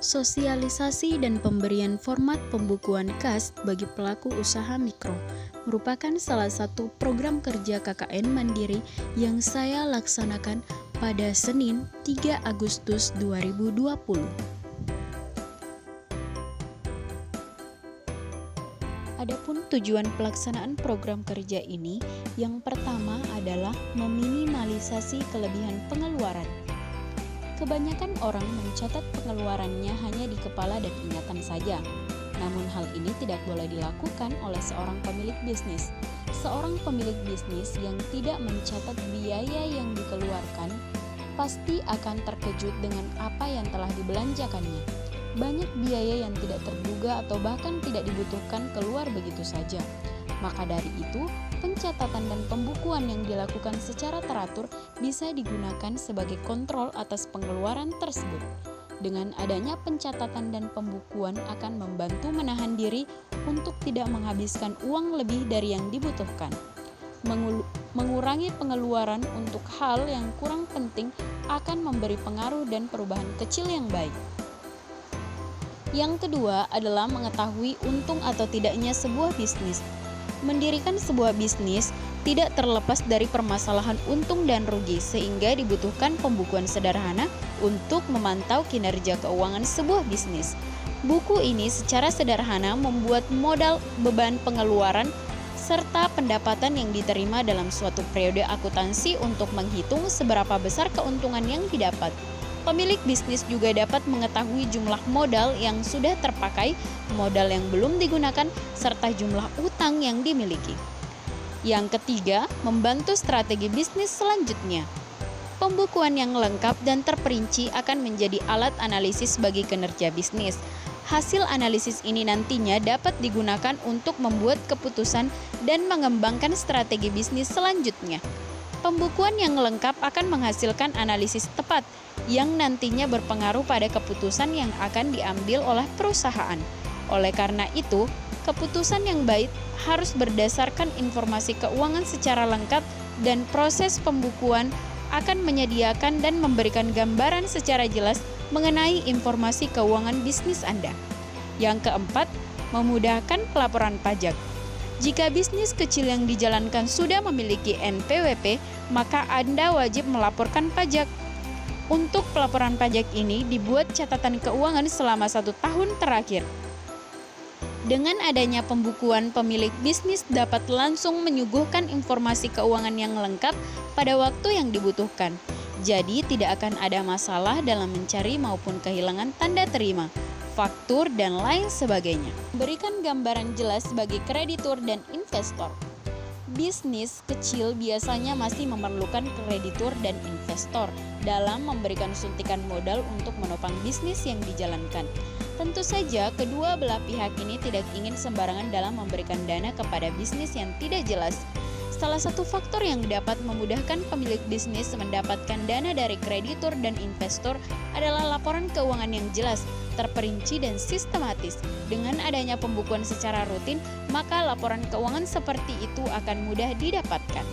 Sosialisasi dan pemberian format pembukuan kas bagi pelaku usaha mikro merupakan salah satu program kerja KKN Mandiri yang saya laksanakan pada Senin 3 Agustus 2020. Adapun tujuan pelaksanaan program kerja ini, yang pertama adalah meminimalisasi kelebihan pengeluaran. Kebanyakan orang mencatat pengeluarannya hanya di kepala dan ingatan saja. Namun hal ini tidak boleh dilakukan oleh seorang pemilik bisnis. Seorang pemilik bisnis yang tidak mencatat biaya yang dikeluarkan pasti akan terkejut dengan apa yang telah dibelanjakannya. Banyak biaya yang tidak terduga atau bahkan tidak dibutuhkan keluar begitu saja. Maka dari itu, pencatatan dan pembukuan yang dilakukan secara teratur bisa digunakan sebagai kontrol atas pengeluaran tersebut. Dengan adanya pencatatan dan pembukuan akan membantu menahan diri untuk tidak menghabiskan uang lebih dari yang dibutuhkan. Mengurangi pengeluaran untuk hal yang kurang penting akan memberi pengaruh dan perubahan kecil yang baik. Yang kedua adalah mengetahui untung atau tidaknya sebuah bisnis. Mendirikan sebuah bisnis tidak terlepas dari permasalahan untung dan rugi, sehingga dibutuhkan pembukuan sederhana untuk memantau kinerja keuangan sebuah bisnis. Buku ini secara sederhana membuat modal, beban pengeluaran, serta pendapatan yang diterima dalam suatu periode akuntansi untuk menghitung seberapa besar keuntungan yang didapat. Pemilik bisnis juga dapat mengetahui jumlah modal yang sudah terpakai, modal yang belum digunakan, serta jumlah utang yang dimiliki. Yang ketiga, membantu strategi bisnis selanjutnya. Pembukuan yang lengkap dan terperinci akan menjadi alat analisis bagi kinerja bisnis. Hasil analisis ini nantinya dapat digunakan untuk membuat keputusan dan mengembangkan strategi bisnis selanjutnya. Pembukuan yang lengkap akan menghasilkan analisis tepat yang nantinya berpengaruh pada keputusan yang akan diambil oleh perusahaan. Oleh karena itu, keputusan yang baik harus berdasarkan informasi keuangan secara lengkap, dan proses pembukuan akan menyediakan dan memberikan gambaran secara jelas mengenai informasi keuangan bisnis Anda. Yang keempat, memudahkan pelaporan pajak. Jika bisnis kecil yang dijalankan sudah memiliki NPWP, maka Anda wajib melaporkan pajak. Untuk pelaporan pajak ini dibuat catatan keuangan selama 1 tahun terakhir. Dengan adanya pembukuan, pemilik bisnis dapat langsung menyuguhkan informasi keuangan yang lengkap pada waktu yang dibutuhkan. Jadi tidak akan ada masalah dalam mencari maupun kehilangan tanda terima, faktur, dan lain sebagainya. Berikan gambaran jelas bagi kreditur dan investor. Bisnis kecil biasanya masih memerlukan kreditur dan investor dalam memberikan suntikan modal untuk menopang bisnis yang dijalankan. Tentu saja, kedua belah pihak ini tidak ingin sembarangan dalam memberikan dana kepada bisnis yang tidak jelas. Salah satu faktor yang dapat memudahkan pemilik bisnis mendapatkan dana dari kreditur dan investor adalah laporan keuangan yang jelas, terperinci, dan sistematis. Dengan adanya pembukuan secara rutin, maka laporan keuangan seperti itu akan mudah didapatkan.